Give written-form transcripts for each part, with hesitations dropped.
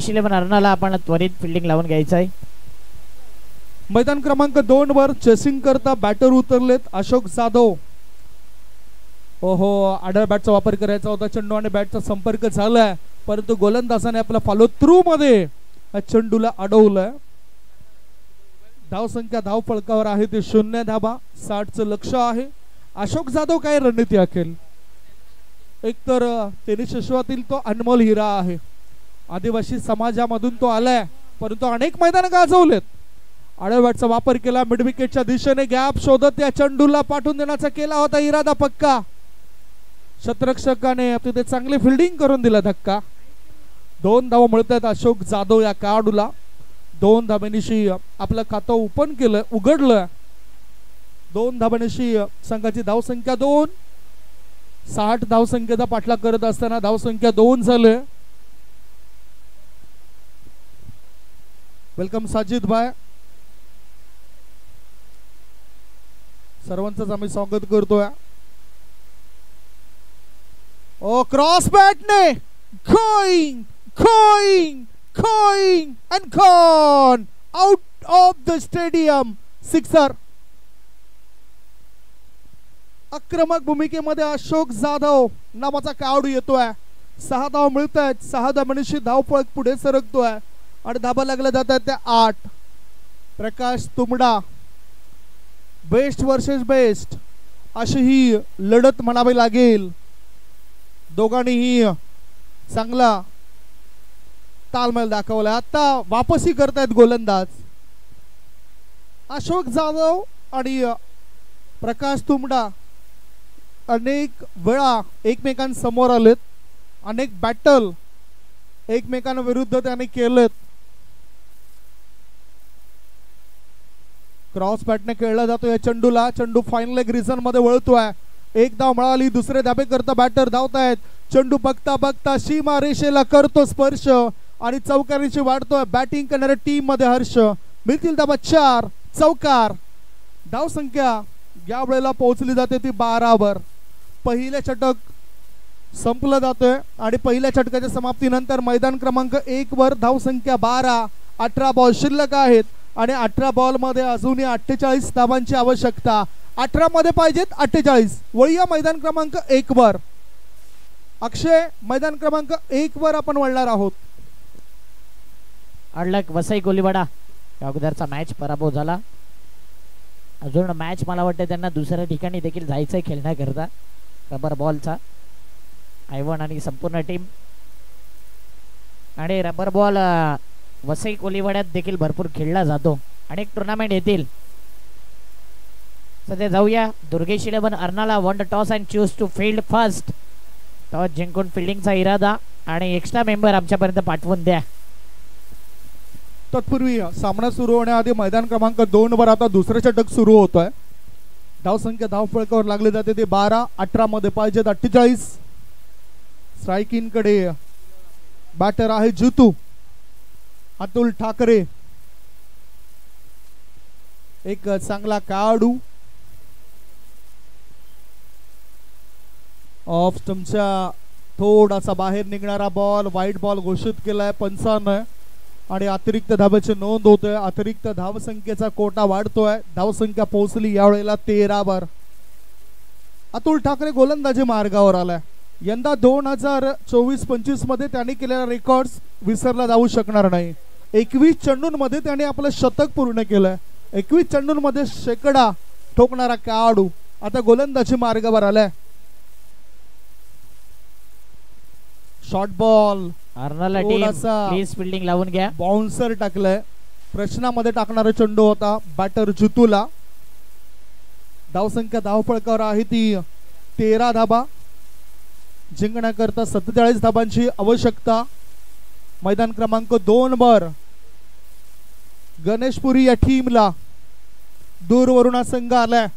11 अर्नाला आपण त्वरित फिल्डिंग लावून घ्यायचं आहे. मैदान क्रमांक 2 वर चेसिंग करता बॅटर उतरलेत अशोक जाधव. ओहो, आडव्या बॅटचा वापर करायचा होता. चेंडू आणि बॅटचा संपर्क झालाय, परंतु गोलंदाजाने आपला फॉलो थ्रू मध्ये चेंडूला अडवलंय. धाव संख्या धाव फळकावर आहे ते 0 धाबा. 60चं लक्ष आहे. अशोक जाधव काय रणनीती आखेल. एकतर टेनिस विश्वातील तो अनमोल हिरा आहे. आदिवासी समाजामधून तो आलाय, परंतु अनेक मैदान गाजवलेत. आडव्या बॅटचा वापर केला. मिड विकेटच्या दिशेने गॅप शोधत त्या चेंडूला पाठवून देण्याचा केला होता इरादा पक्का. शतरक्षकाने तिथे चांगली फिल्डिंग करून दिला धक्का. 2 धावा मिळत आहेत अशोक जाधव या खेळाडूला. 2 धाब्यानिशी आपलं खातं ओपन केलं, उघडलं. 2 धाब्यानिशी संघाची धावसंख्या 2. 60 धावसंख्येचा पाठलाग करत असताना धावसंख्या 2 झाले. वेलकम साजिद भाई, सर्वांचंच आम्ही स्वागत करतोय. ओ क्रॉस बॅटने going going going and gone out of the stadium. Sixer. आक्रमक भूमिकेमध्ये अशोक जाधव नावाचा खेळाडू येतोय. 6 धाव मिळत आहेत. 6 धावांशी धावपळ पुढे सरकतोय आणि धाबा लागल्या जात आहेत त्या 8. प्रकाश तुमडा बेस्ट वर्सेस बेस्ट अशी ही लढत म्हणावी लागेल. दोघांनीही चांगला तालमेल दाखवला. आता वापसी करतायत गोलंदाज अशोक जाधव आणि प्रकाश तुमडा. अनेक वेळा एकमेकांसमोर आलेत. अनेक बॅटल एकमेकांविरुद्ध त्यांनी केलेत. क्रॉस बॅटने खेळला जातो या चेंडूला. चेंडू फाईन लेग रिझन मध्ये वळतोय. 1 धाव मिळाली. दुसरे धाबे करता बॅटर धावतायत. चेंडू बघता बघता सीमा रेषेला करतो स्पर्श आणि चौकारीची वाढतोय. बॅटिंग करणाऱ्या टीम मध्ये हर्ष. मिळतील धाबा 4. चौकार. धाव संख्या या वेळेला पोहोचली जाते ती 12 वर. पहिले षटक संपलं जातोय आणि पहिल्या षटकाच्या समाप्तीनंतर मैदान क्रमांक 1 वर धाव संख्या 12. 18 बॉल शिल्लक आहेत आणि 18 बॉल मध्ये अजूनही 48 धावांची आवश्यकता. 18 मध्ये पाहिजेत 48. वळूया मैदान क्रमांक 1 वर. अक्षय, मैदान क्रमांक 1 वर आपण वळणार आहोत. अडलक वसई कोलीवाडा अगोदरचा मॅच पराभव झाला. अजून मॅच मला वाटतं त्यांना दुसऱ्या ठिकाणी देखील जायचंय खेळण्याकरता. रबर बॉलचा आयवन आणि संपूर्ण टीम आणि रबर बॉल वसई कोलीवाड्यात देखील भरपूर खेळला जातो. अनेक टुर्नामेंट येतील. सध्या जाऊया. Durgesh 11 Arnala won the toss and choose to field first. Toss जिंकून फिल्डिंगचा इरादा आणि एक्स्ट्रा मेंबर आमच्यापर्यंत पाठवून द्या. तत्पूर्वी सामना सुरू होण्याआधी मैदान क्रमांक 2 वर आता दुसरं षटक सुरू होतोय. धाव संख्या धाव फळकावर लागले जाते ते 12. 18 मध्ये पाहिजेत 48. स्ट्रायकिंग कडे बॅटर आहे जुतू. अतुल ठाकरे एक चांगला खेळाडू. ऑफ स्टंपच्या थोडासा बाहेर निघणारा बॉल वाईट बॉल घोषित केलाय पंचाने आणि अतिरिक्त धाब्याची नोंद होतोय. अतिरिक्त धावसंख्येचा कोटा वाढतोय. धावसंख्या पोहोचली यावेळेला 13 वर. अतुल ठाकरे गोलंदाजी मार्गावर आलाय. यंदा 2024-25 मध्ये त्यांनी केलेला रेकॉर्ड्स विसरला जाऊ शकणार नाही. 21 चेंडूंमध्ये त्याने आपलं शतक पूर्ण केलंय. 21 चेंडूंमध्ये शेकडा ठोकणारा खेळाडू आता गोलंदाजी मार्गावर आलाय. Short ball Arnala team please fielding लावून घ्या. बाउन्सर टाकलाय. प्रश्नामध्ये टाकणारा चेंडू होता बॅटर जुतूला. धावसंख्या धाव फळकावर आहे ती 13 धाबा. जिंकण्याकरता 47 धाबांची आवश्यकता. मैदान क्रमांक 2 वर गणेशपुरी या टीमला दूरवरून हा संघ आलाय.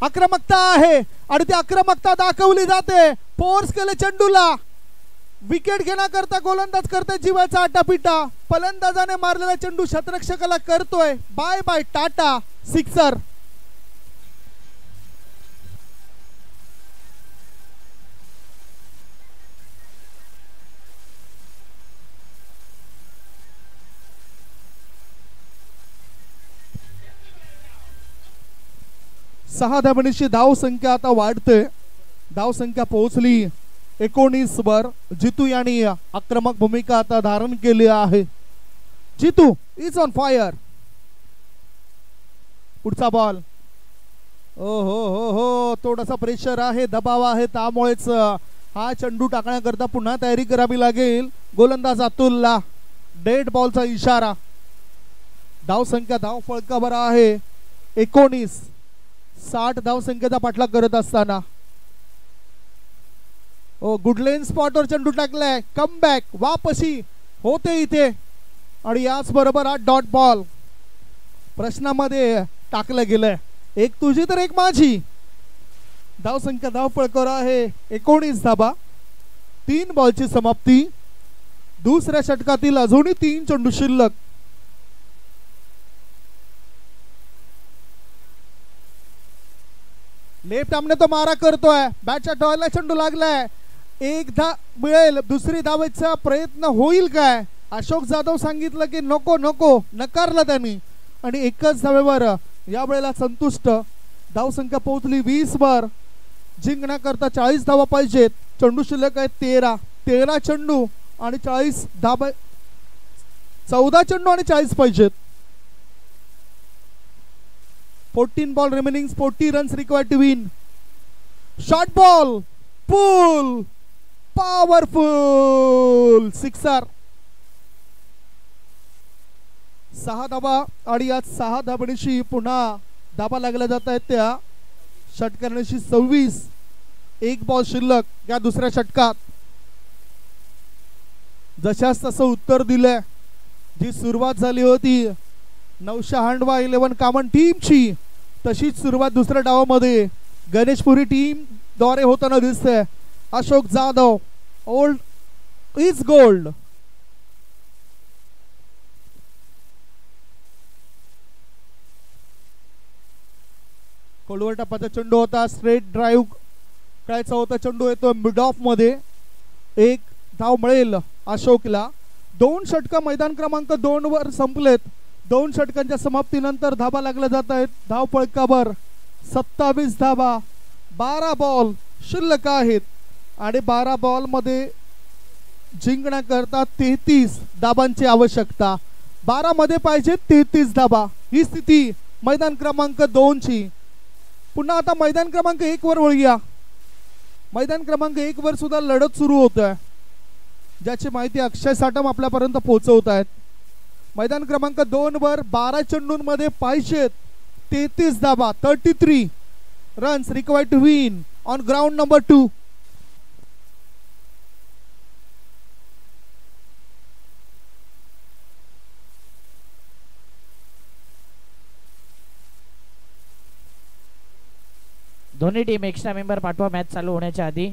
आक्रमकता आहे आणि ती आक्रमकता दाखवली जाते. फोर्स केले चेंडूला. विकेट घेण्याकरता गोलंदाज करतोय जीवाचा आटापिटा. फलंदाजाने मारलेला चेंडू शतरक्षकाला करतोय बाय बाय टाटा. सिक्सर. 6 धाबांची धाव संख्या आता वाढते. धाव संख्या पोहोचली 19 वर. जितू यांनी आक्रमक भूमिका आता धारण केली आहे. जितू इज ऑन फायर. पुढचा बॉल. ओ हो थोडासा प्रेशर आहे, दबाव आहे, त्यामुळेच हा चेंडू टाकण्याकरता पुन्हा तयारी करावी लागेल. गोलंदाज अतुलला डेड बॉलचा इशारा. धाव संख्या धाव फळकावर आहे 19. 60 धाव संख्येचा पाठलाग करत असताना गुड लेन स्पॉटवर चेंडू टाकलाय. कमबॅक वापसी होते इथे आणि याच बरोबर हा डॉट बॉल प्रश्नामध्ये टाकलं गेलंय. एक तुझी तर एक माझी. धाव संख्या धाव फळकावर आहे 19 धाबा. 3 बॉलची समाप्ती. दुसऱ्या षटकातील अजूनही 3 चेंडू शिल्लक. लेफ्ट आमने तो मारा करतोय. बॅटच्या टॉयला चेंडू लागलाय. एक धाव मिळेल, दुसरी धावेचा प्रयत्न होईल काय? अशोक जाधव सांगितलं की नको नको, नकारलं त्यांनी आणि एकच धावेवर या वेळेला संतुष्ट. धाव संख्या पोहोचली 20 वर. जिंकण्याकरता 40 धावा पाहिजेत. चेंडू शिल्लक आहे 13 चेंडू आणि 40 धावा. 14 चेंडू आणि 40 पाहिजेत. 14 ball remaining, 40 runs required to win. Short ball, pull, powerful sixer. 6 धाबा आणि या 6 धाबणीशी पुन्हा धाबा लागल्या जात आहेत त्या षटकारांशी 26. 1 बॉल शिल्लक या दुसऱ्या षटकात. जशास तसं उत्तर दिलंय. जी सुरुवात झाली होती 996 11 कामन टीमची, तशीच सुरुवात दुसऱ्या डावामध्ये गणेशपुरी टीम द्वारे होताना दिसते. Ashok Jadhav, old is gold. खोलवर टप्प्याचा चेंडू होता. स्ट्रेट ड्राईव्ह खेळायचा होता. चेंडू येतो मिड ऑफ मध्ये. 1 धाव मिळेल अशोकला. 2 षटक मैदान क्रमांक 2 वर संपलेत. 2 षटकांच्या समाप्तीनंतर धाबा लागल्या जात आहेत. धाव फळकावर 27 धाबा. 12 बॉल शिल्लक आहेत आणि 12 बॉल मध्ये जिंकण्याकरता 33 धाबांची आवश्यकता. 12 मध्ये पाहिजे 33 धाबा. ही स्थिती मैदान क्रमांक 2 ची. पुन्हा आता मैदान क्रमांक 1 वर वळूया. मैदान क्रमांक 1 वर सुद्धा लढत सुरू होत आहे, ज्याची माहिती अक्षय साटम आपल्यापर्यंत पोहोचवत आहेत. मैदान क्रमांक 2 वर 12 चेंडूंमध्ये पाहिजेत 33 धाबा. 33 runs required to win on ground number 2. दोन्ही टीम एक्स्ट्रा मेंबर पाठवा मॅच चालू होण्याच्या आधी.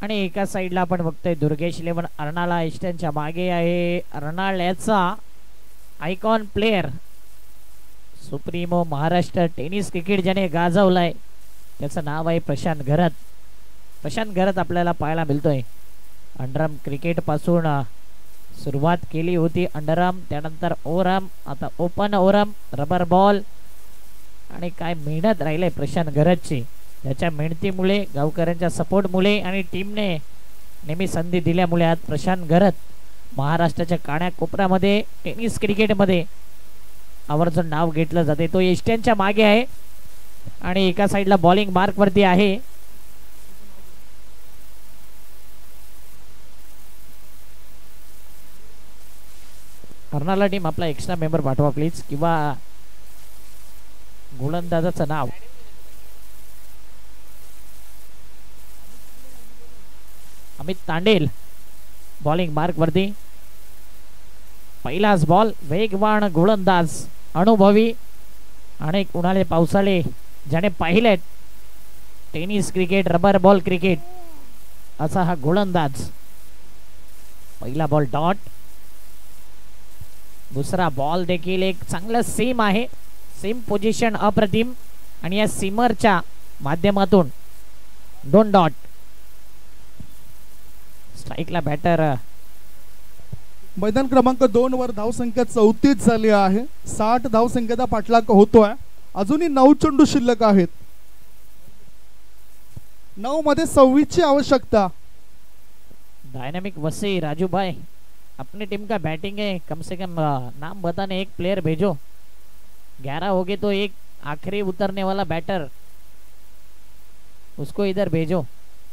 आणि एका साइडला आपण बघतोय दुर्गेश 11 अर्नाळा ईस्टर्नच्या मागे आहे. अर्नाळ्याचा icon player, supremo Maharashtra tennis cricket ज्याने गाजवलाय, त्याचं नाव आहे प्रशांत घरत. प्रशांत घरत आपल्याला पाहायला मिळतोय. अंडरआर्म क्रिकेट पासून सुरुवात केली होती. अंडरआर्म, त्यानंतर ओव्हरआर्म, आता ओपन ओव्हरआर्म, रबर बॉल. आणि काय मेहनत राहिली प्रशांत घरतची. त्याच्या मेहनतीमुळे, गावकऱ्यांच्या सपोर्टमुळे आणि टीमने नेहमी संधी दिल्यामुळे आज प्रशांत घरत महाराष्ट्राच्या कानाकोपऱ्यामध्ये टेनिस क्रिकेटमध्ये आवर्जून नाव घेतलं जाते. तो ईस्टर्नच्या मागे आहे आणि एका साईडला बॉलिंग मार्क वरती आहे. अर्नाला टीम आपला एक्स्ट्रा मेंबर पाठवा प्लीज, किंवा गोलंदाजाचं नाव. अमित तांडेल बॉलिंग मार्क वरती. पहिलाच बॉल. वेगवान गोलंदाज, अनुभवी, अनेक उन्हाळे पावसाळे ज्याने पाहिलेत tennis cricket, rubber ball cricket, असा हा गोलंदाज. पहिला बॉल डॉट. दुसरा बॉल देखील एक चांगला सीम आहे. सीम पोझिशन अप्रतिम आणि या सीमरच्या माध्यमातून 2 डॉट. स्ट्राईकला बॅटर. मैदान क्रमांक 2 वर धावसंख्या 34 झाली आहे. 60 धावसंख्येचा पाठलाग होतोय. अजूनही 9 चेंडू शिल्लक आहेत. 9 मध्ये 26 ची आवश्यकता. डायनामिक वसी राजू भाई, अपनी टीम का बैटिंग है, कम से कम नाम बताने एक प्लेयर भेजो. 11 हो गए तो एक आखिरी उतरने वाला बैटर, उसको इधर भेजो.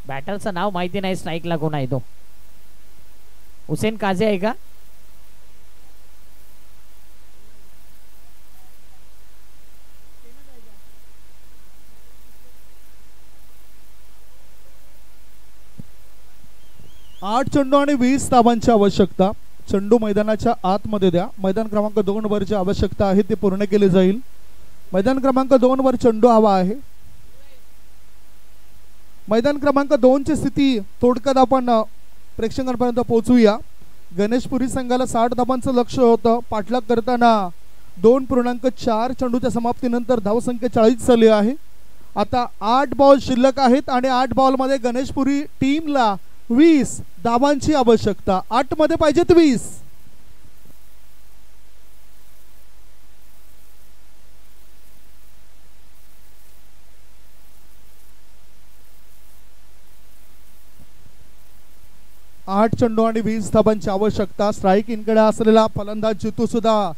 बॅटरचं नाव माहिती नाही स्ट्राईकला कोण आहे तो. हुसेन काझी आहे का? आठ चेंडू आणि 20 धावांची आवश्यकता. चेंडू मैदानाच्या आतमध्ये द्या. मैदान क्रमांक 2 वर जी आवश्यकता आहे ती पूर्ण केली जाईल. मैदान क्रमांक 2 वर चेंडू हवा आहे. मैदान क्रमांक 2 ची स्थिती थोडक्यात आपण प्रेक्षकांपर्यंत पोहोचूया. गणेशपुरी संघाला 60 धावांचं लक्ष होतं. पाठलाग करताना 2.4 चेंडूच्या समाप्तीनंतर धावसंख्या 40 झाली आहे. आता 8 बॉल शिल्लक आहेत आणि 8 बॉल मध्ये गणेशपुरी टीमला 20 धावांची आवश्यकता. 8 मध्ये पाहिजेत 20. आठ चेंडू आणि 20 धावांची आवश्यकता. स्ट्राईक इनकडे असलेला फलंदाज जितू सुद्धा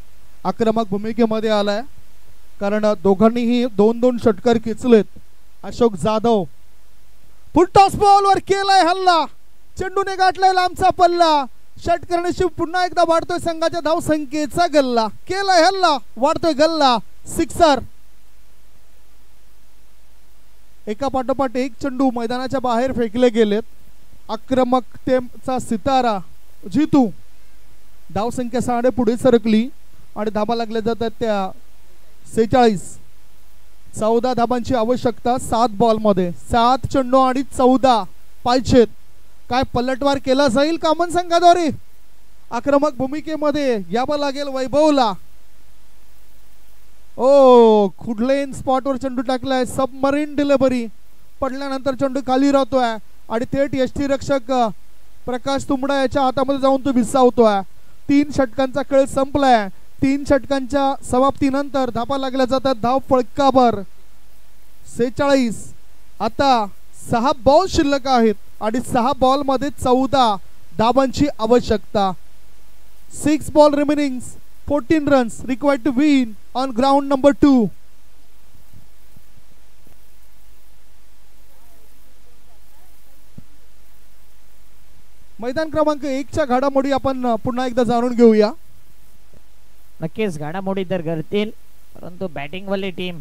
आक्रमक भूमिकेमध्ये आलाय, कारण दोघांनीही 2-2 षटकार खेचलेत. अशोक जाधव फुलटॉस बॉलवर केलाय हल्ला. चेंडूने गाठलाय लांबचा पल्ला. षटकरणाशी पुन्हा एकदा वाढतोय संघाच्या धावसंख्येचा गल्ला. केलाय हल्ला, वाढतोय गल्ला. सिक्सर. एका पाठोपाठ एक चेंडू मैदानाच्या बाहेर फेकले गेलेत. आक्रमकतेचा सितारा जितू. धावसंख्या 6 पुढे सरकली आणि धाबा लागल्या जातात त्या 46. 14 धाबांची आवश्यकता 7 बॉल मध्ये. 7 चेंडू आणि 14 पाहिजेत. काय पलटवार केला जाईल कामन संघाद्वारे? आक्रमक भूमिकेमध्ये यावं लागेल वैभवला. ओ कुठलेन स्पॉटवर चेंडू टाकलाय. Submarine delivery. पडल्यानंतर चेंडू खाली राहतोय आणि थेट यष्टीरक्षक प्रकाश तुंबडा याच्या हातामध्ये जाऊन तो विसावतोय. 3 षटकांचा खेळ संपलाय. 3 षटकांच्या समाप्तीनंतर धापा लागल्या जातात धाव फळकावर. 46. आता 6 बॉल शिल्लक आहेत आणि 6 बॉल मध्ये 14 धावांची आवश्यकता. 6 ball remaining, 14 runs required to win on ground number 2. मैदान क्रमांक 1 च्या घडामोडी आपण पुन्हा एकदा जाणून घेऊया. नक्कीच घडामोडी तर करतील, परंतु बॅटिंग वाली टीम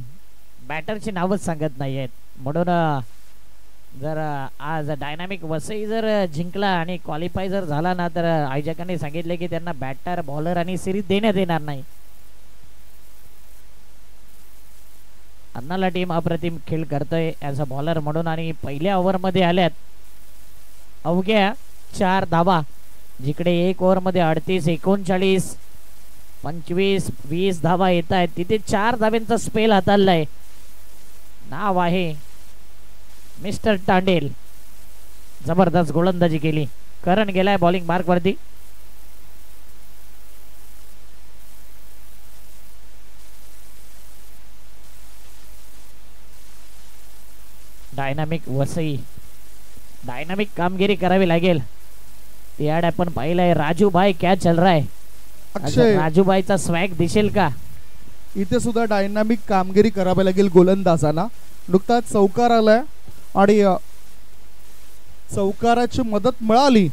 बॅटरची नावच सांगत नाहीयेत. म्हणून जर आज डायनामिक वसई जर जिंकला आणि क्वालिफाय जर झाला ना, तर आयोजकांनी सांगितले की त्यांना बॅटर, बॉलर आणि सिरीज देण्यात येणार नाही. अन्नाला टीम अप्रतिम खेळ करतोय ॲज अ बॉलर म्हणून आणि पहिल्या ओव्हरमध्ये आल्यात अवघ्या 4 धावा. जिकडे 1 ओव्हरमध्ये 38, 39, 25, 20 धावा येत आहेत, तिथे 4 धाव्यांचा स्पेल हाताळलाय. नाव आहे मिस्टर तांडेल. जबरदस्त गोलंदाजी केली. करण गेलाय बॉलिंग मार्क वरती. डायनामिक वसई, डायनामिक कामगिरी करावी लागेल. ते ऍड आपण पाहिलंय. राजू भाई क्या चल रहा है? अक्षय, राजू भाईचा स्वॅग दिसेल का? इथे सुद्धा डायनामिक कामगिरी करावी लागेल गोलंदाजांना. नुकताच चौकार आलाय आणि चौकाराची मदत मिळाली.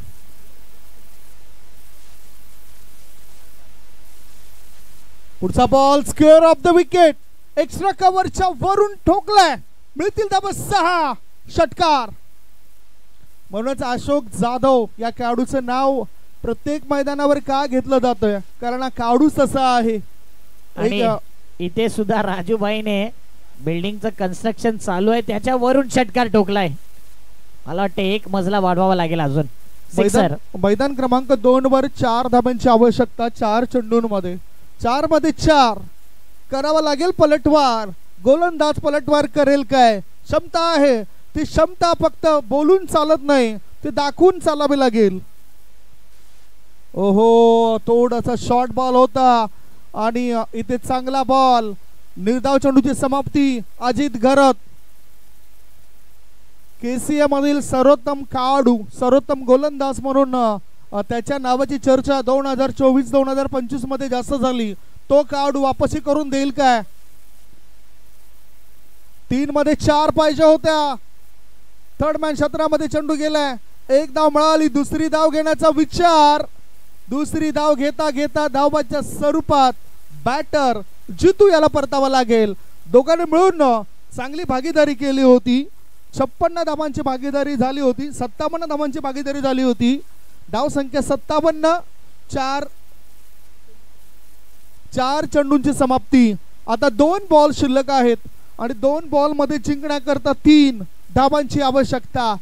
पुढचा ball square of the wicket. Extra कव्हरच्या वरून ठोकलाय. मिळतील धावा 6. षटकार. म्हणूनच अशोक जाधव या खेळाडूचं नाव प्रत्येक मैदानावर का घेतलं जातंय, कारण हा खेळाडूच तसा आहे. आणि इथे सुद्धा राजूभाईने बिल्डिंगचं कन्स्ट्रक्शन चालू आहे त्याच्यावरून षटकार ठोकलाय. मला वाटतं 1 मजला वाढवावा लागेल अजून. मैदान क्रमांक 2 वर 4 धाब्यांची आवश्यकता. 4 चेंडूंमध्ये 4 मध्ये 4 करावा लागेल पलटवार. गोलंदाज पलटवार करेल काय? क्षमता आहे ती क्षमता फक्त बोलून चालत नाही, ते दाखवून चालावे लागेल. ओहो, थोडासा शॉर्ट बॉल होता आणि इथे चांगला बॉल. निर्धाव चेंडूची समाप्ती. अजित घरत केसीएम मधील सर्वोत्तम खेळाडू, सर्वोत्तम गोलंदाज म्हणून त्याच्या नावाची चर्चा 2024-2025 मध्ये जास्त झाली. तो खेळाडू वापसी करून देईल काय? 3 मध्ये 4 पाहिजे होत्या. थर्ड मॅन क्षेत्रामध्ये चेंडू गेलाय. एक धाव मिळाली. दुसरी धाव घेण्याचा विचार. दुसरी धाव घेता घेता धावबाच्या स्वरूपात बॅटर जितू याला परतावा लागेल. दोघांनी मिळून चांगली भागीदारी केली होती. 56 धावांची भागीदारी झाली होती. 57 धावांची भागीदारी झाली होती. धाव संख्या 57. 4 चेंडूंची समाप्ती. आता 2 बॉल शिल्लक आहेत आणि 2 बॉल मध्ये जिंकण्याकरता 3 धावांची आवश्यकता.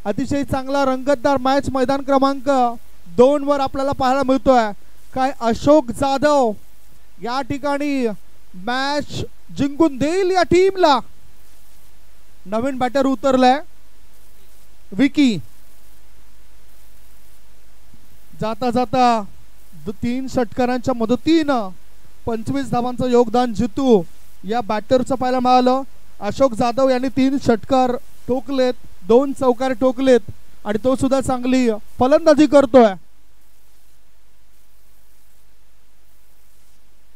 अतिशय चांगला रंगतदार मॅच मैदान क्रमांक 2 वर आपल्याला पाहायला मिळतोय. काय अशोक जाधव या ठिकाणी मॅच जिंकून देईल या टीमला. नवीन बॅटर उतरलाय विकी. जाता जाता 3 षटकारांच्या मदतीनं 25 धावांचं योगदान जितू या बॅटरचं पाहायला मिळालं. अशोक जाधव यांनी 3 षटकार ठोकलेत, 2 चौकार ठोकलेत आणि तो सुद्धा चांगली फलंदाजी करतोय.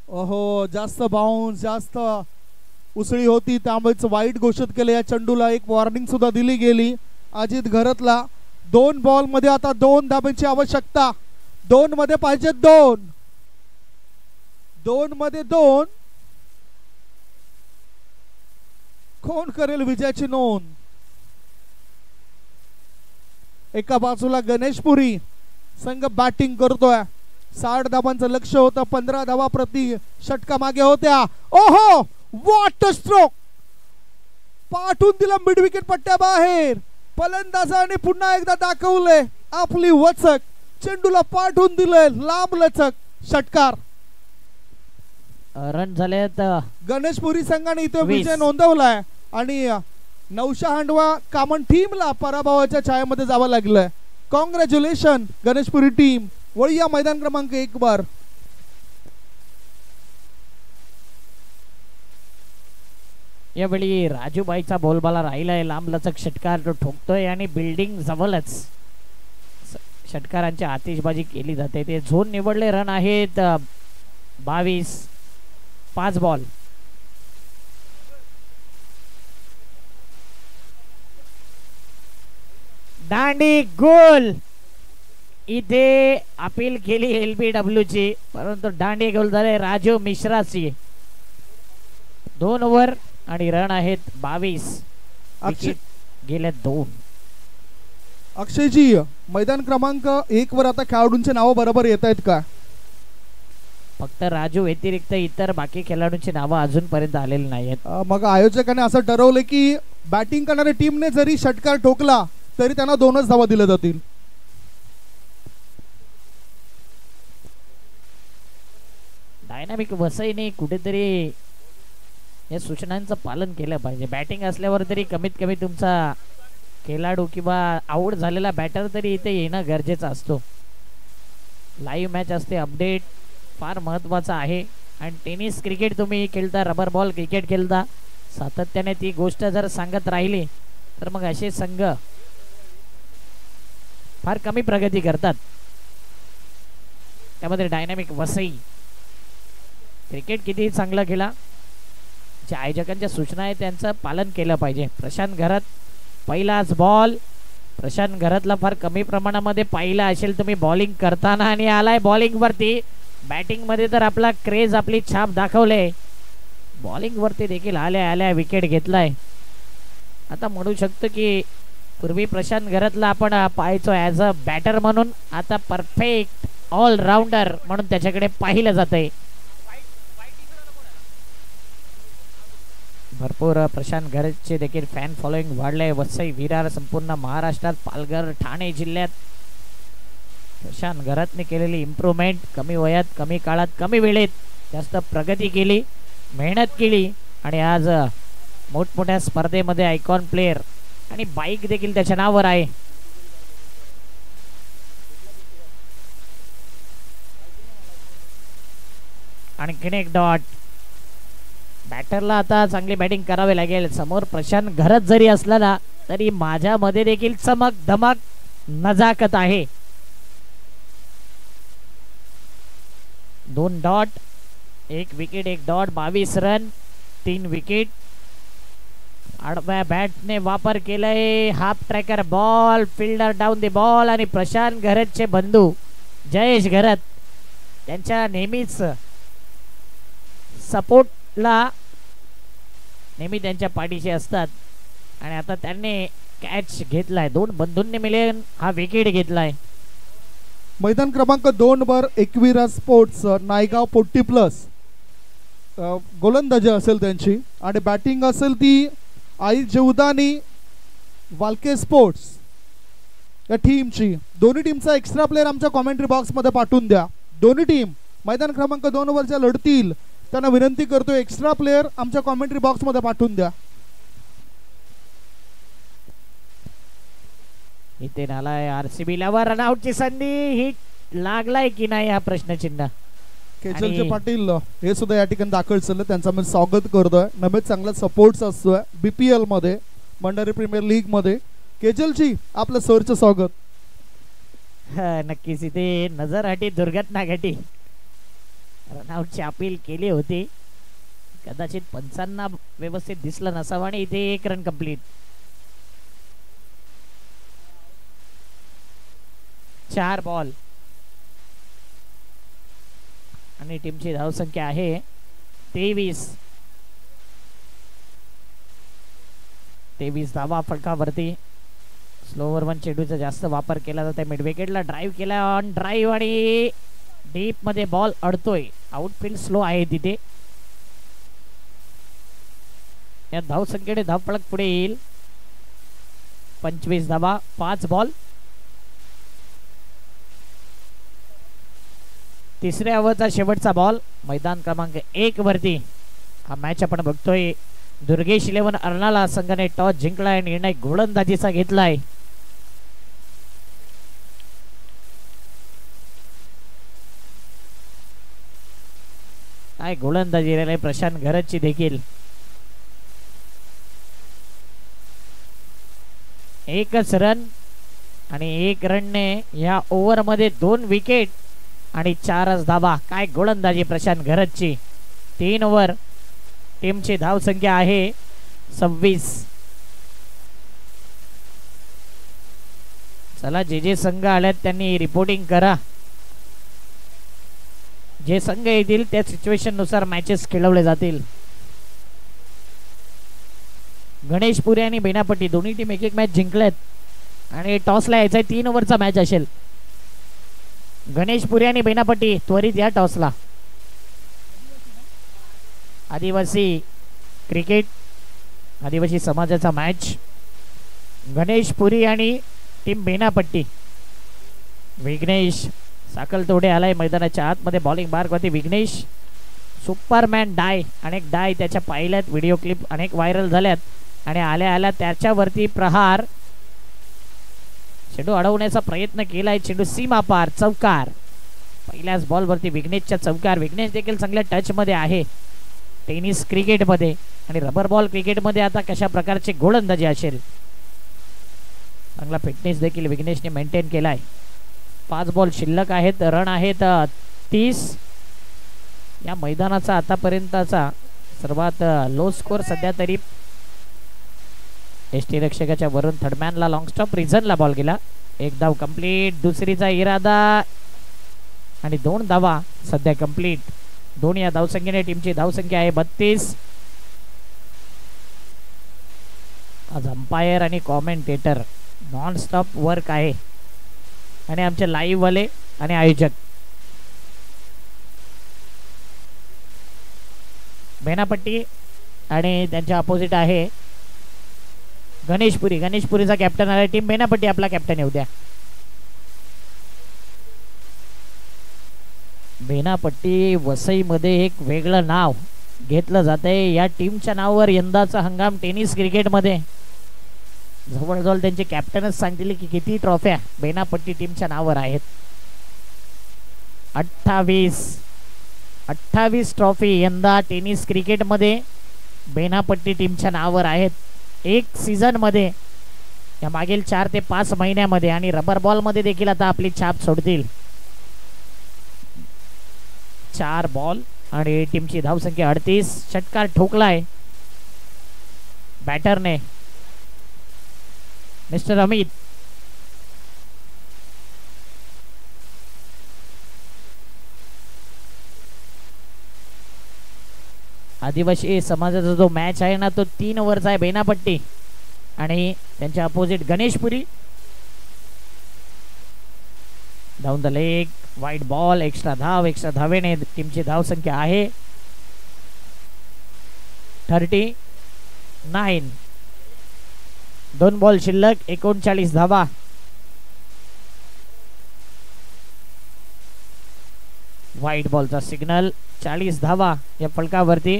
ओहो, जास्त बाउन्स, जास्त उसळी होती, त्यामुळेच वाईट घोषित केले. या चेंडूला एक वॉर्निंग सुद्धा दिली गेली. अजित घरतला 2 बॉल मध्ये आता 2 धाब्यांची आवश्यकता. 2 मध्ये पाहिजे 2. 2 मध्ये 2. कोण करेल विजयाची नोंद? एका बाजूला गणेशपुरी संघ बॅटिंग करतोय. 60 धावांचं लक्ष होतं. 15 धावा प्रति षटका मागे होत्या. ओहो, व्हॉट स्ट्रोक! पाठवून दिला मिड विकेट पट्ट्या बाहेर. फलंदाजाने पुन्हा एकदा दाखवले आपली वचक. चेंडूला पाठवून दिले लांब लचक. षटकार. रन झालेत. गणेशपुरी संघाने इथे विजय नोंदवलाय आणि नौशहांडवा कामन टीमला पराभवाच्या छायेमध्ये जावं लागलंय. Congratulation Ganeshpuri team. वळूया मैदान क्रमांक 1 वर. यावेळी राजूबाईचा बोलबाला राहिलाय. लांब लचक षटकार तो ठोकतोय आणि बिल्डिंग जवळच षटकारांची आतिषबाजी केली जाते. ते झोन निवडले. रन आहेत 22. 5 बॉल. दांडी गोल. इथे अपील केली LBW ची, परंतु दांडी गोल झाले राजू मिश्राची. 2 ओव्हर आणि रन आहेत 22. गेले 2. अक्षयजी, मैदान क्रमांक 1 वर आता खेळाडूंचे नाव बरोबर येत आहेत का? फक्त राजू व्यतिरिक्त इतर बाकी खेळाडूंची नावं अजूनपर्यंत आलेली नाहीत. मग आयोजकांनी असं ठरवलं की बॅटिंग करणाऱ्या टीमने जरी षटकार ठोकला तरी त्यांना 2च धावा दिल्या जातील. डायनामिक वसईने कुठेतरी या सूचनांचं पालन केलं पाहिजे. बॅटिंग असल्यावर तरी कमीत कमी तुमचा खेळाडू किंवा आऊट झालेला बॅटर तरी इथे येणं गरजेचं असतो. लाईव्ह मॅच असते. अपडेट फार महत्त्वाचा आहे. आणि टेनिस क्रिकेट तुम्ही खेळता, रबर बॉल क्रिकेट खेळता, सातत्याने ती गोष्ट जर सांगत राहिली तर मग असे संघ फार कमी प्रगती करतात. त्यामध्ये डायनामिक वसई क्रिकेट कितीही चांगला खेळा, ज्या आयोजकांच्या सूचना आहेत त्यांचं पालन केलं पाहिजे. प्रशांत घरत पहिलाच बॉल. प्रशांत घरतला फार कमी प्रमाणामध्ये पाहिला असेल तुम्ही बॉलिंग करताना आणि आलाय बॉलिंग वरती. बॅटिंग मध्ये तर आपला क्रेज, आपली छाप दाखवले. बॉलिंग वरती देखील आल्या आल्या विकेट घेतलाय. आता म्हणू शकतो की पूर्वी प्रशांत घरतला आपण पाहायचो ॲज अ बॅटर म्हणून, आता परफेक्ट ऑलराऊंडर म्हणून त्याच्याकडे पाहिलं जातंय. भरपूर प्रशांत घरतचे देखील फॅन फॉलोइंग वाढलंय. वसई, विरार, संपूर्ण महाराष्ट्रात, पालघर, ठाणे जिल्ह्यात प्रशांत घरतने केलेली इम्प्रूव्हमेंट, कमी वयात, कमी काळात, कमी वेळेत जास्त प्रगती केली, मेहनत केली आणि आज मोठमोठ्या स्पर्धेमध्ये आयकॉन प्लेयर आणि बाईक देखील त्याच्या नावावर आहे. आणखीन एक डॉट. बॅटरला आता चांगली बॅटिंग करावी लागेल. समोर प्रशांत घरत जरी असला ना तरी माझ्यामध्ये देखील चमक धमक नजाकत आहे. 2 dot, 1 wicket 1 dot, 22 run, 3 wicket. आडव्या बॅटने वापर केलाय. Half tracker ball, fielder down the ball आणि प्रशांत घरतचे बंधू जयेश घरत त्यांच्या नेहमीच सपोर्टला नेहमी त्यांच्या पाठीशी असतात आणि आता त्यांनी कॅच घेतलाय. 2 बंधूंनी मिळून हा विकेट घेतलाय. मैदान क्रमांक 2 वर एकविरा स्पोर्ट्स नायगाव 40+ गोलंदाजी असेल त्यांची आणि बॅटिंग असेल ती आई जीवदानी वालके स्पोर्ट्स या टीमची. दोन्ही टीमचा एक्स्ट्रा प्लेयर आमच्या कॉमेंट्री बॉक्स मध्ये पाठवून द्या. दोन्ही टीम मैदान क्रमांक 2 वर ज्या लढतील त्यांना विनंती करतो एक्स्ट्रा प्लेयर आमच्या कॉमेंट्री बॉक्स मध्ये पाठवून द्या. इथे नालाय आरसीबी ला रनआउटची संधी. हिट लागलाय की नाही हा प्रश्नचिन्ह. केजलचे पाटील हे सुद्धा या ठिकाणी दाखल झाले. त्यांचा मी स्वागत करतोय. नमेच चांगला सपोर्ट असतोय बीपीएल मध्ये, मंडारी प्रीमियर लीग मध्ये. केजलजी आपलं सरचं स्वागत. नक्कीच. इथे नजर हटी दुर्घटना घटी. रनआउटची अपील केली होती. कदाचित पंचांना व्यवस्थित दिसलं नसावं आणि इथे 1 रन कंप्लीट. 4 बॉल आणि टीमची धावसंख्या आहे 23. 23 धावा फलकावरती. स्लोवर वन चेंडूचा जास्त वापर केला जातो. मिड विकेटला ड्राईव्ह केला, ऑन ड्राईव्ह आणि डीप मध्ये बॉल अडतोय. आउटफील्ड स्लो आहे तिथे. या धावसंख्येने धावफलक पुढे येईल. 25 धावा 5 बॉल. तिसऱ्या ओव्हरचा शेवटचा बॉल मैदान क्रमांक 1 वरती. हा मॅच आपण बघतोय. दुर्गेश 11 अर्नाळा संघाने टॉस जिंकलाय. निर्णय गोलंदाजीचा घेतलाय. काय गोलंदाजी राहिलाय प्रशांत घरतची देखील. 1च रन आणि 1 रनने या ओव्हर मध्ये 2 विकेट आणि 4च धावा. काय गोलंदाजी प्रशांत घरतची. 3 ओव्हर. टीमची धावसंख्या आहे 26. चला जे संघ आल्यात त्यांनी रिपोर्टिंग करा. जे संघ येतील त्या सिच्युएशन नुसार मॅचेस खेळवले जातील. गणेशपुरी आणि बेनापट्टी दोन्ही टीम 1-1 मॅच जिंकल्यात आणि टॉसला यायचा 3 ओव्हरचा मॅच असेल. गणेशपुरी आणि बेनापट्टी त्वरित या टॉसला. आदिवासी क्रिकेट आदिवासी समाजाचा मॅच. गणेशपुरी आणि टीम बेनापट्टी. विघ्नेश साकलतोडे आलाय मैदानाच्या आतमध्ये. बॉलिंग मार्कवरती विघ्नेश. सुपरमॅन डाय. अनेक डाय त्याच्या पाहिल्यात. व्हिडिओ क्लिप अनेक व्हायरल झाल्यात आणि आल्या आल्या त्याच्यावरती प्रहार. चेंडू अडवण्याचा प्रयत्न केलाय. चेंडू सीमा पार. चौकार. पहिल्याच बॉलवरती विघ्नेशचा चौकार. विघ्नेश देखील चांगल्या टच मध्ये आहे टेनिस क्रिकेट मध्ये आणि रबर बॉल क्रिकेट मध्ये आता कशा प्रकारचे गोलंदाजी असेल. चांगला फिटनेस देखील विघ्नेशने मेंटेन केलाय. 5 बॉल शिल्लक आहेत. रन आहेत 30. या मैदानाचा आतापर्यंतचा सर्वात लो स्कोर सध्या तरी. एसटी रक्षकाच्या वरून थर्डमॅनला लॉंग स्टॉप रिझनला बॉल गेला. 1 धाव कंप्लीट. दुसरीचा इरादा आणि 2 धावा सध्या कंप्लीट. 2 या धावसंख्येने टीमची धावसंख्या आहे 32. आज अंपायर आणि कॉमेंटेटर नॉन स्टॉप वर्क आहे आणि आमचे लाईव्ह वाले आणि आयोजक. बेनापट्टी आणि त्यांच्या अपोजिट आहे गणेशपुरी. गणेशपुरीचा कॅप्टन आला. टीम बेनापट्टी आपला कॅप्टन येऊ द्या. बेनापट्टी वसईमध्ये एक वेगळं नाव घेतलं जात आहे. या टीमच्या नावावर यंदाचा हंगाम टेनिस क्रिकेटमध्ये जवळजवळ त्यांचे कॅप्टनच सांगतील की किती ट्रॉफ्या बेनापट्टी टीमच्या नावावर आहेत. 28. 28 ट्रॉफी यंदा टेनिस क्रिकेटमध्ये बेनापट्टी टीमच्या नावावर आहेत. एक सीझनमध्ये, या मागील 4 ते 5 महिन्यामध्ये, आणि रबर बॉलमध्ये देखील आता आपली छाप सोडतील. 4 बॉल आणि टीमची धावसंख्या 38. षटकार ठोकलाय बॅटरने, मिस्टर अमित. आदिवासी समाजाचा जो मॅच आहे ना, तो 3 ओव्हरचा आहे. बेनापट्टी आणि त्यांच्या opposite Ganeshpuri. Down the leg, वाईट बॉल, एक्स्ट्रा धाव. एक्स्ट्रा धावेने टीमची धावसंख्या आहे 39. 2 बॉल शिल्लक, 39 धावा. वाईट बॉलचा सिग्नल. 40 धावा या फलकावरती.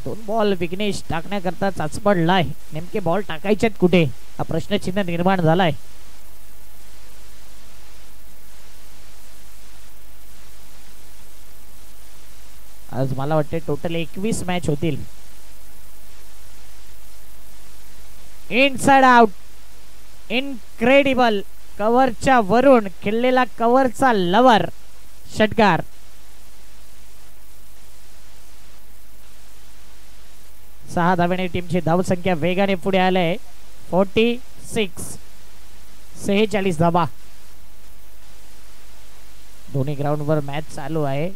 2 बॉल विघ्नेश टाकण्याकरता चाचपडलाय. नेमके बॉल टाकायचे कुठे हा प्रश्नचिन्ह निर्माण झालाय. आज मला वाटते टोटल 21 मॅच होतील. Inside out, incredible. कव्हरच्या वरून खेळलेला कव्हरचा लवर. षटकार. सहा धावेने टीमची धावसंख्या वेगाने पुढे आले 46. 46 धावा. दोन्ही ग्राउंडवर मॅच चालू आहे.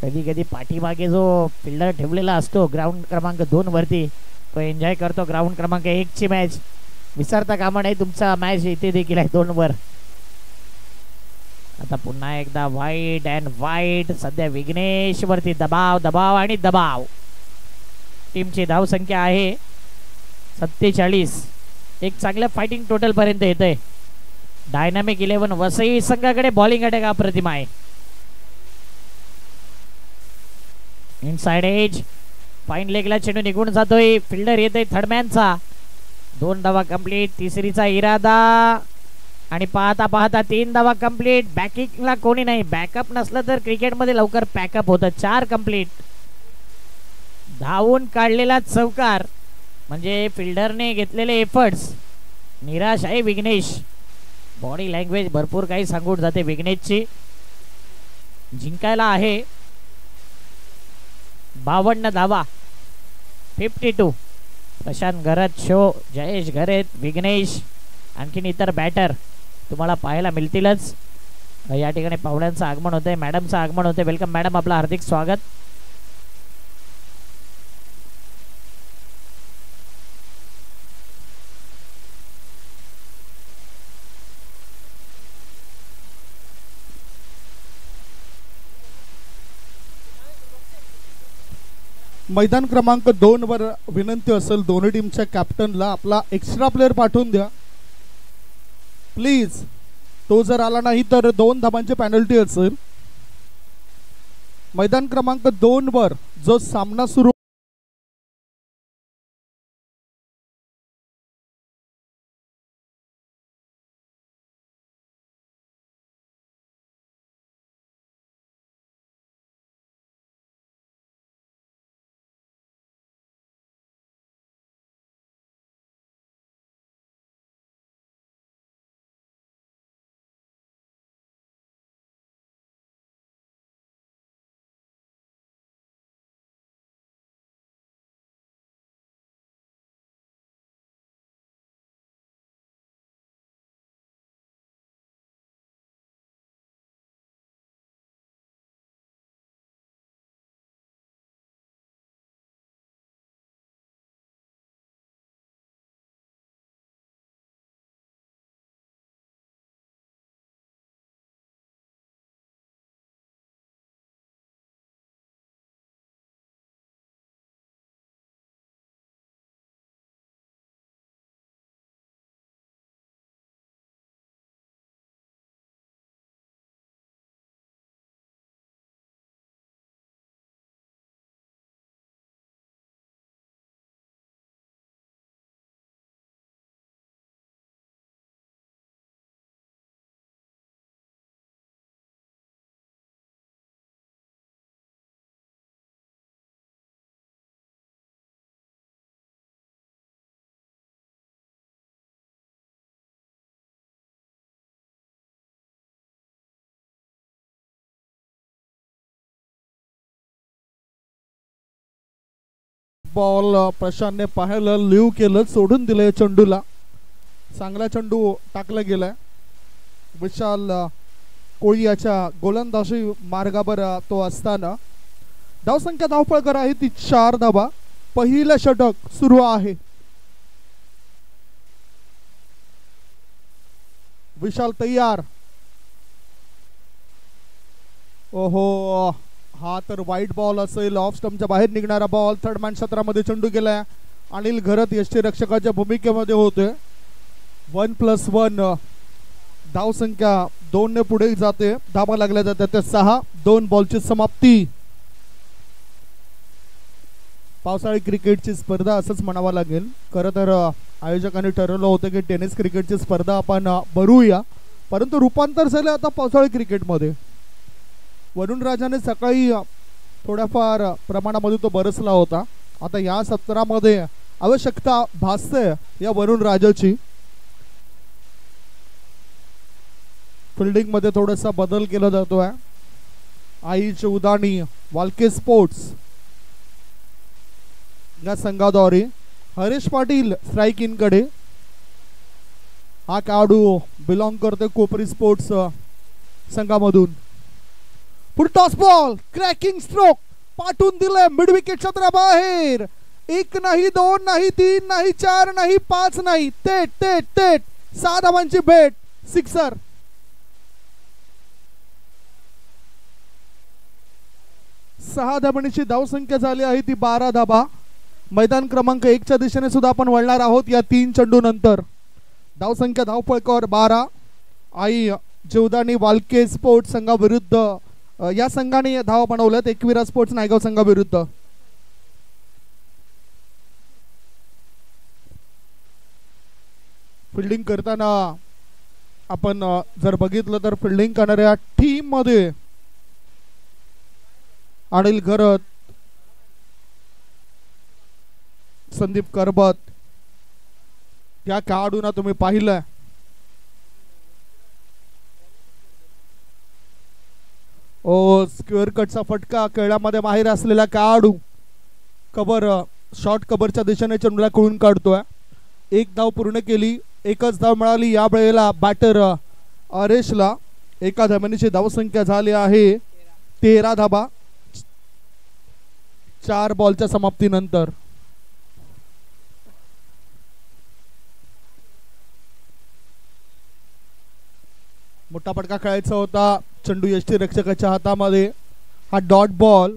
कधी कधी पाठीमागे जो फिल्डर ठेवलेला असतो ग्राउंड क्रमांक 2 वरती, तो एन्जॉय करतो ग्राउंड क्रमांक 1 ची मॅच. विसरता कामा नाही तुमचा मॅच इथे देखील आहे 2 वर. आता पुन्हा एकदा वाईट अँड वाईट. सध्या विघ्नेश वरती दबाव, दबाव आणि दबाव. टीमची धावसंख्या आहे 47. एक चांगल्या फायटिंग टोटल पर्यंत येते. डायनामिक 11 वसई संघाकडे बॉलिंग अटॅक अप्रतिम आहे. इनसाइड एज, फाईन लेगला चेंडू निघून जातोय. फिल्डर येतोय थर्डमॅनचा. 2 धावा कंप्लीट. तिसरीचा इरादा आणि पाहता पाहता 3 धावा कंप्लीट. बॅकिंगला कोणी नाही. बॅकअप नसलं तर क्रिकेटमध्ये लवकर पॅकअप होतं. 4 कंप्लीट. धावून काढलेला चौकार म्हणजे फिल्डरने घेतलेले एफर्ट्स. निराश आहे विघ्नेश. बॉडी लँग्वेज भरपूर काही सांगून जाते विघ्नेशची. जिंकायला आहे 52 धावा. 52. प्रशांत घरत, शो, जयेश घरेत, विघ्नेश, आणखीन इतर बॅटर तुम्हाला पाहायला मिळतीलच. या ठिकाणी पाहुण्यांचं आगमन होतंय, मॅडमचं आगमन होतंय. वेलकम मॅडम, आपलं हार्दिक स्वागत. मैदान क्रमांक 2 वर विनंती असेल दोन्ही टीमच्या कॅप्टनला आपला एक्स्ट्रा प्लेअर पाठवून द्या प्लीज. तो जर आला नाही तर 2 धाबांची पेनल्टी असेल. मैदान क्रमांक 2 वर जो सामना सुरू बॉल प्रशांतने पाहिलं, लिव्ह केलं, सोडून दिलं चेंडूला. चांगला चेंडू टाकला गेलाय. विशाल कोळी याच्या गोलंदाजी मार्गावर तो असताना धावसंख्या धावपळकर आहे ती 4 धावा. पहिलं षटक सुरू आहे. विशाल तयार. ओहो, हा तर वाईट बॉल असेल. ऑफ स्टंपच्या बाहेर निघणारा बॉल. थर्ड मॅन क्षेत्रामध्ये चेंडू गेलाय. अनिल घरत यष्टी रक्षकाच्या भूमिकेमध्ये होते. 1+1 धावसंख्या 2 ने पुढे जाते. धावा लागल्या जातात त्या 6. 2 बॉलची समाप्ती. पावसाळी क्रिकेटची स्पर्धा असंच म्हणावं लागेल. खरं तर आयोजकांनी ठरवलं होतं की टेनिस क्रिकेटची स्पर्धा आपण भरूया, परंतु रूपांतर झालं आता पावसाळी क्रिकेटमध्ये. वरुण राजाने सकाळी थोड्याफार प्रमाणामध्ये तो बरसला होता. आता या सत्रामध्ये आवश्यकता भासते या वरुण राजाची. फिल्डिंग मध्ये थोडासा बदल केला जातोय. आईची उदाणी वाल्के स्पोर्ट्स या संघाद्वारे हरीश पाटील स्ट्राइक इन कडे. हा खेळाडू बिलॉंग करते कोपरी स्पोर्ट्स संघामधून. पुढे टॉस बॉल, क्रॅकिंग स्ट्रोक पाठवून दिले मिड विकेट क्षेत्राबाहेर. 1 नाही, 2 नाही, 3 नाही, 4 नाही, 5 नाही, थेट थेट थेट 6 धावांची भेट. सिक्सर. सहा धावांची धावसंख्या झाली आहे ती 12 धावा. मैदान क्रमांक 1 च्या दिशेने सुद्धा आपण वळणार आहोत या 3 चेंडू नंतर. धावसंख्या धावपळकर 12. आई जीवदानी वाल्के स्पोर्ट्स संघाविरुद्ध या संघाने धावा बनवल्यात एकविरा स्पोर्ट्स नायगाव संघाविरुद्ध. फिल्डिंग करताना आपण जर बघितलं तर फिल्डिंग करणाऱ्या टीम मध्ये अनिल घरत, संदीप करबत या खेळाडूंना तुम्ही पाहिलं. ओ स्क्वेअर कटचा फटका खेळामध्ये माहीर असलेला खेळाडू कबर शॉर्ट कबरच्या दिशेने चेंडूला कळून काढतोय. 1 धाव पूर्ण केली. 1च धाव मिळाली या वेळेला बॅटर अरेशला. 1 धावांची धावसंख्या झाली आहे 13 धावा 4 बॉलच्या समाप्तीनंतर. मोठा फटका खेळायचा होता. चेंडू यष्टी रक्षकाच्या हातामध्ये. हा डॉट बॉल.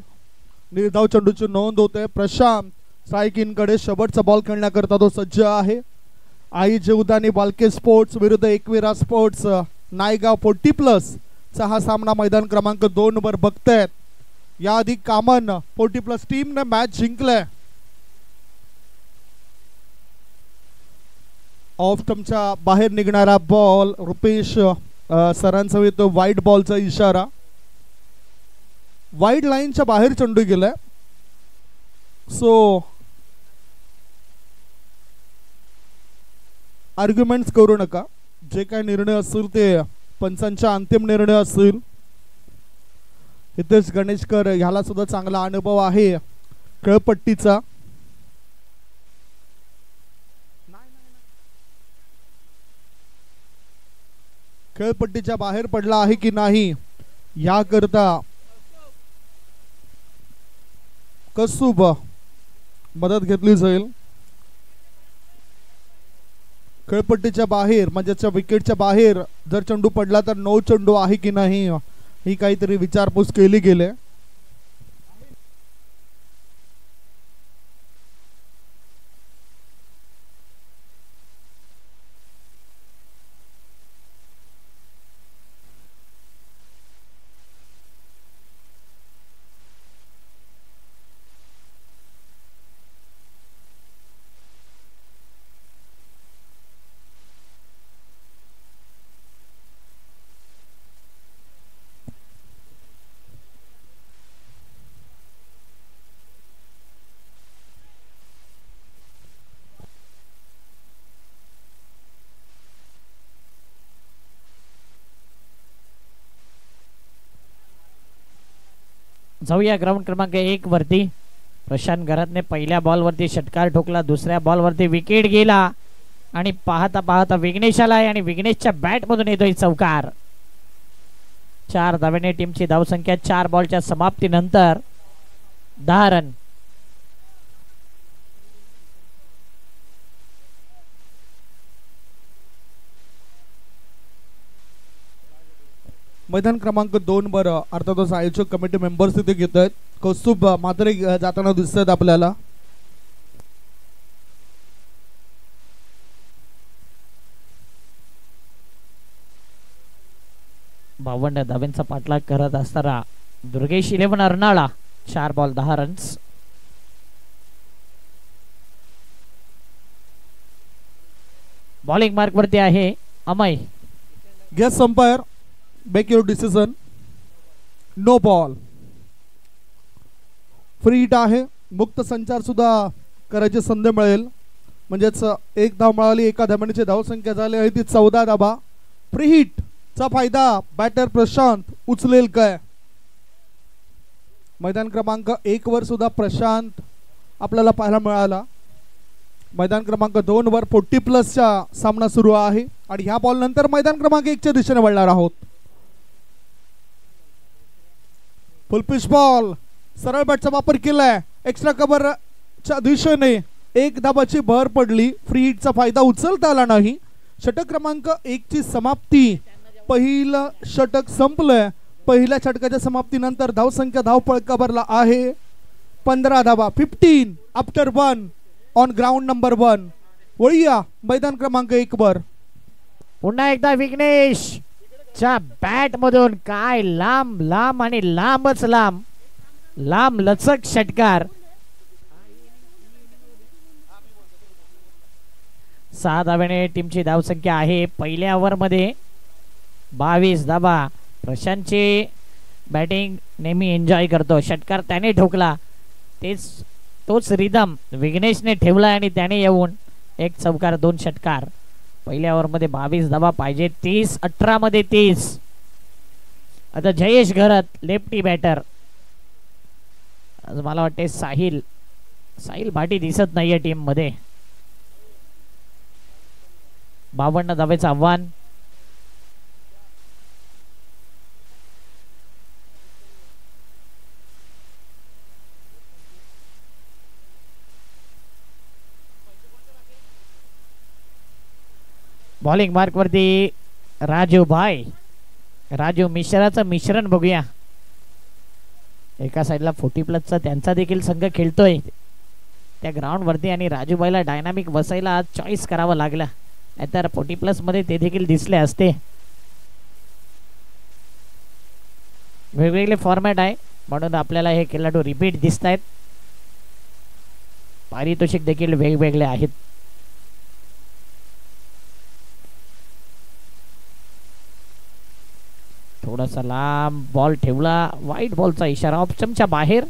निर्धाव चेंडूची नोंद होते. प्रशांत स्ट्राइक इन कडे शेवटचा बॉल खेळण्याकरता तो सज्ज आहे. आई जीवदानी वाल्के स्पोर्ट्स विरुद्ध एकविरा स्पोर्ट्स नायगाव 40+ चा हा सामना मैदान क्रमांक 2 वर बघतायत. याआधी कामन 40+ टीमने मॅच जिंकलाय. ऑफ स्टंपच्या बाहेर निघणारा बॉल. रुपेश सरांचा तो वाईट बॉलचा इशारा. वाईट लाईनच्या बाहेर चेंडू गेलाय. सो आर्ग्युमेंट्स करू नका. जे काही निर्णय असतील ते पंचांचा अंतिम निर्णय असतील. हितेश गणेशकर ह्याला सुद्धा चांगला अनुभव आहे खेळपट्टीचा. खेळपट्टीच्या बाहेर पडला आहे की नाही याकरता कसूब मदत घेतली जाईल. खेळपट्टीच्या बाहेर म्हणजे विकेटच्या बाहेर जर चेंडू पडला तर नो चेंडू आहे की नाही ही काहीतरी विचारपूस केली गेली. जाऊया ग्राउंड क्रमांक 1 वरती. प्रशांत घरातने पहिल्या बॉलवरती षटकार ठोकला, दुसऱ्या बॉलवरती विकेट गेला आणि पाहता पाहता विघ्नेश आलाय आणि विघ्नेशच्या बॅट मधून येतोय चौकार. 4 धावेने टीमची धावसंख्या 4 बॉलच्या समाप्तीनंतर 10 रन. मैदान क्रमांक 2 वर अर्थातच आयोजक कमिटी मेंबर्स तिथे घेत आहेत. कौस्तुभ म्हात्रे जाताना दिसत आहेत आपल्याला. बावन्न धाव्यांचा पाठलाग करत असताना Durgesh 11 Arnala 4 ball 10 runs. Bowling mark वरती आहे Amay. Guest umpire make your decision. No ball. Free hit आहे. मुक्त संचार सुद्धा करायची संधी मिळेल. म्हणजेच 1 धाव मिळाली, 1 धावण्याची धावसंख्या झाली आहे ती 14 धावा. फ्री हिट चा फायदा बॅटर प्रशांत उचलेल काय? मैदान क्रमांक 1 वर सुद्धा प्रशांत आपल्याला पाहायला मिळाला. मैदान क्रमांक 2 वर 40+ चा सामना सुरू आहे आणि ह्या बॉल नंतर मैदान क्रमांक 1 च्या दिशेने वळणार आहोत. फुल पिच बॉल. सरळ बॅटचा वापर केलाय. एक्स्ट्रा कव्हरच्या दिशेने 1 धाबाची भर पडली. फ्री हिटचा फायदा उचलता आला नाही. षटक क्रमांक 1 ची समाप्ती. पहिलं षटक संपलंय. पहिल्या षटकाच्या समाप्तीनंतर धावसंख्या धावपळ कव्हरला आहे 15 धावा. 15 आफ्टर 1 ऑन ग्राउंड नंबर 1. वळूया मैदान क्रमांक 1 वर. पुन्हा एकदा विघ्नेश च्या बॅट मधून काय लांब लांब आणि लांबच लांब लांब लचक षटकार. 6 धावेने टीमची धावसंख्या आहे. पहिल्या ओव्हर मध्ये 22 धावा. प्रशांतची बॅटिंग नेहमी एन्जॉय करतो. षटकार त्याने ठोकला, तोच रिदम विघ्नेशने ठेवला आणि त्याने येऊन 1 चौकार 2 षटकार. पहिल्या ओव्हर मध्ये 22 धावा पाहिजे. 30-18 मध्ये 30. आता जयेश घरत लेफ्टी बॅटर. आज मला वाटते साहिल भाटी दिसत नाहीये टीम मध्ये. 52 धावेचं आव्हान. बॉलिंग मार्क वरती राजू मिश्राचं मिश्रण बघूया. एका साईडला 40+ चा त्यांचा देखील संघ खेळतोय त्या ग्राउंड वरती आणि राजूभाईला डायनामिक बसायला आज चॉईस करावा लागला, नाहीतर 40+ मध्ये ते देखील दिसले असते. वेगवेगळे फॉर्मॅट आहे म्हणून आपल्याला हे खेळाडू रिपीट दिसत आहेत. पारितोषिक देखील वेगवेगळे आहेत. थोडासा लांब बॉल ठेवला. वाईट बॉलचा इशारा ऑप्शनच्या बाहेर.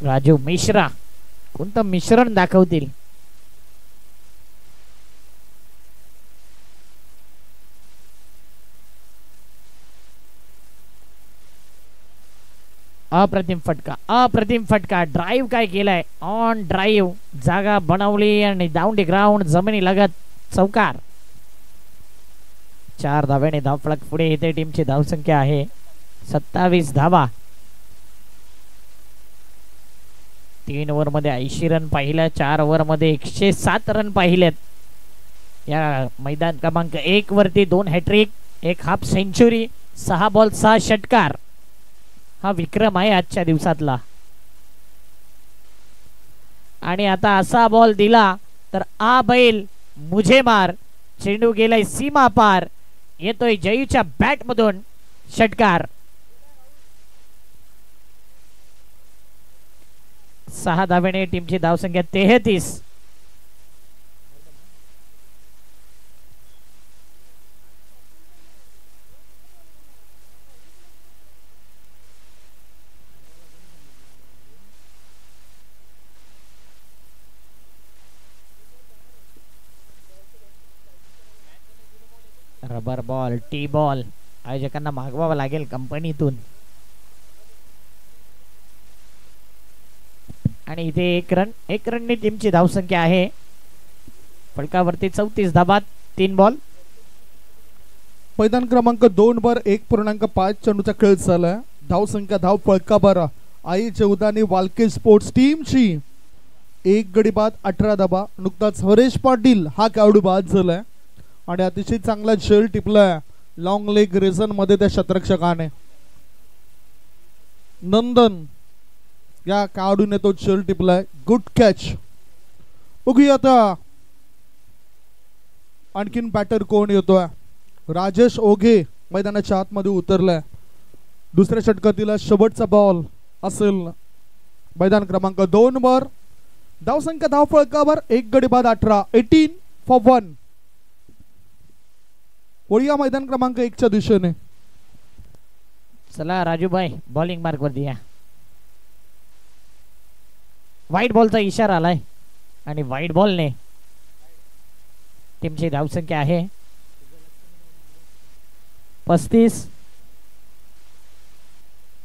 राजू मिश्रा कोणतं मिश्रण दाखवतील. अप्रतिम फटका. ड्राईव्ह काय केलाय. ऑन ड्राईव्ह जागा बनवली आणि डाऊन द ग्राउंड जमिनी लगत चौकार. 4 धाव्याने धावफलक पुढे येते. टीमची धावसंख्या आहे 27 धावा. 3 ओव्हर मध्ये 80 रन पाहिल्या. 4 ओव्हर मध्ये 107 रन पाहिलेत. या मैदान क्रमांक 1 वरती 2 हॅट्रिक, 1 हाफ सेंचुरी, 6 बॉल 6 षटकार हा विक्रम आहे आजच्या दिवसातला. आणि आता असा बॉल दिला तर आ बैल मुझे मार. चेंडू गेलाय सीमा पार. येतोय जयूच्या बॅट मधून षटकार. 6 धावेने टीमची धावसंख्या 33. रबर बॉल, टी बॉल आयोजकांना मागवावं लागेल कंपनीतून. आणि इथे एक रननी टीमची धावसंख्या आहे. फलकावरती 34 धाबात 3 बॉल. मैदान क्रमांक 2 वर 1.5 चेंडूचा खेळ झालाय. धावसंख्या धाव फलकावर आई जेवदानी वालके स्पोर्ट्स टीमची 1 गडी बाद 18 धाबा. नुकताच हरेश पाटील हा खेळाडू बाद झालाय आणि अतिशय चांगला झेल टिपलाय लॉंग लेग रेझन मध्ये त्या शतरक्षकाने. नंदन या खेळाडूने तो झेल टिपलाय. Good catch. बघूया आता आणखीन बॅटर कोण येतोय. राजेश ओघे मैदानाच्या आतमध्ये उतरलाय. दुसऱ्या षटकातील शेवटचा बॉल असेल मैदान क्रमांक 2 वर. धावसंख्या धाव फलकावर 1 गडी बाद 18. 18 for 1. वळूया मैदान क्रमांक 1 च्या दिशेने. चला राजूभाई बॉलिंग मार्क वरती या. व्हाईट बॉलचा इशारा आलाय आणि व्हाईट बॉलने टीमची धावसंख्या आहे 35.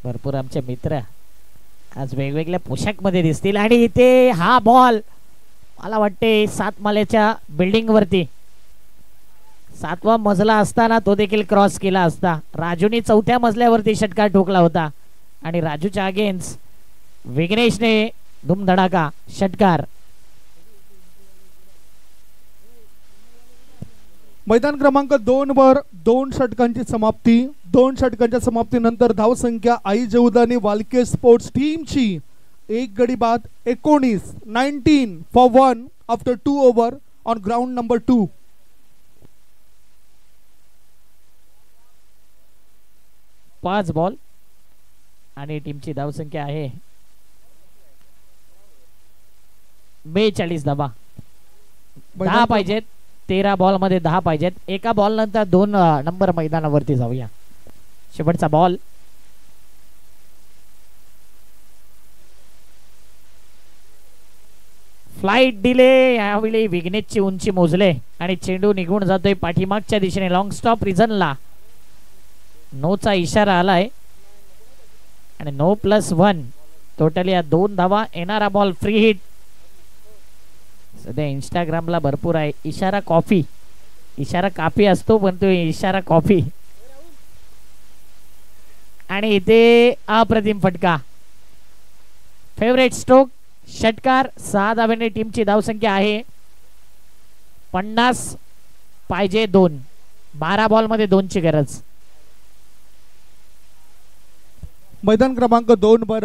भरपूर आमचे मित्र आज वेगवेगळ्या पोशाख मध्ये दिसतील. आणि इथे हा बॉल मला वाटते 7 माल्याच्या बिल्डिंग वरती 7वा मजला असताना तो देखील क्रॉस केला असता. राजूने 4थ्या मजल्यावरती षटकार ठोकला होता आणि राजूच्या अगेन्स्ट विघ्नेशने धुमधडाका षटकार. मैदान क्रमांक 2 वर 2 षटकांची समाप्ती. 2 षटकांच्या समाप्तीनंतर धावसंख्या आई जेवदानी वालके स्पोर्ट्स टीमची 1 गडी बाद 19. 19 for 1 after 2 over on ground number 2. पाच बॉल आणि टीमची धावसंख्या आहे 42 धाबा. 10 पाहिजेत. 13 बॉल मध्ये 10 पाहिजेत. एका बॉल नंतर 2 नंबर मैदानावरती जाऊया. शेवटचा बॉल. Flight delay. यावेळी विघ्नेशची उंची मोजले आणि चेंडू निघून जातोय पाठीमागच्या दिशेने. लॉंग स्टॉप रिझनला नोचा इशारा आलाय आणि नो +1. टोटल या 2 धावा. येणारा बॉल फ्री हिट. सध्या इंस्टाग्रामला भरपूर आहे इशारा कॉफी. इशारा काफी असतो पण तो इशारा कॉफी. आणि इथे अप्रतिम फटका. फेवरेट स्ट्रोक षटकार. 6 धाब्याने टीमची धावसंख्या आहे 50 पाहिजे 2. 12 बॉल मध्ये 2 ची गरज. मैदान क्रमांक 2 वर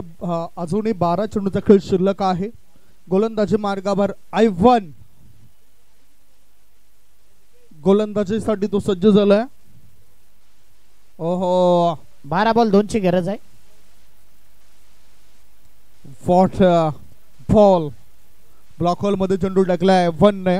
अजूनही 12 चेंडूचा खेळ शिल्लक आहे. गोलंदाजी मार्गावर I1. गोलंदाजीसाठी तो सज्ज झालाय. ओहो 12 बॉल 2 ची गरज आहे. What ball. ब्लॉक होल मध्ये चेंडू टाकलाय 1 ने.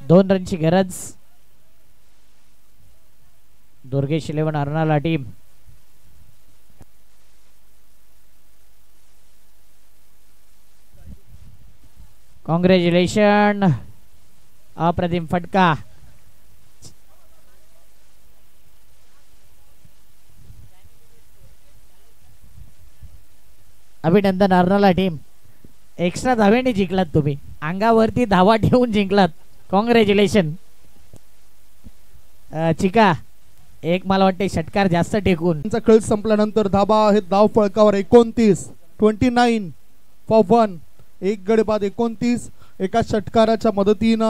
दोन रनची गरज. दुर्गेश 11 अर्नाला टीम. कॉंग्रॅच्युलेशन. अप्रतिम फटका. अभिनंदन अर्नाला टीम. एक्स्ट्रा धाव्याने जिंकलात तुम्ही. अंगावरती धावा ठेवून जिंकलात. कॉंग्रॅच्युलेशन. चिका एक मला वाटते षटकार जास्त टेकून. खेळ संपल्यानंतर धाबा आहेत धाव फळकावर 29. 29 for 1. 1 गडी बाद 29. एका षटकाराच्या मदतीनं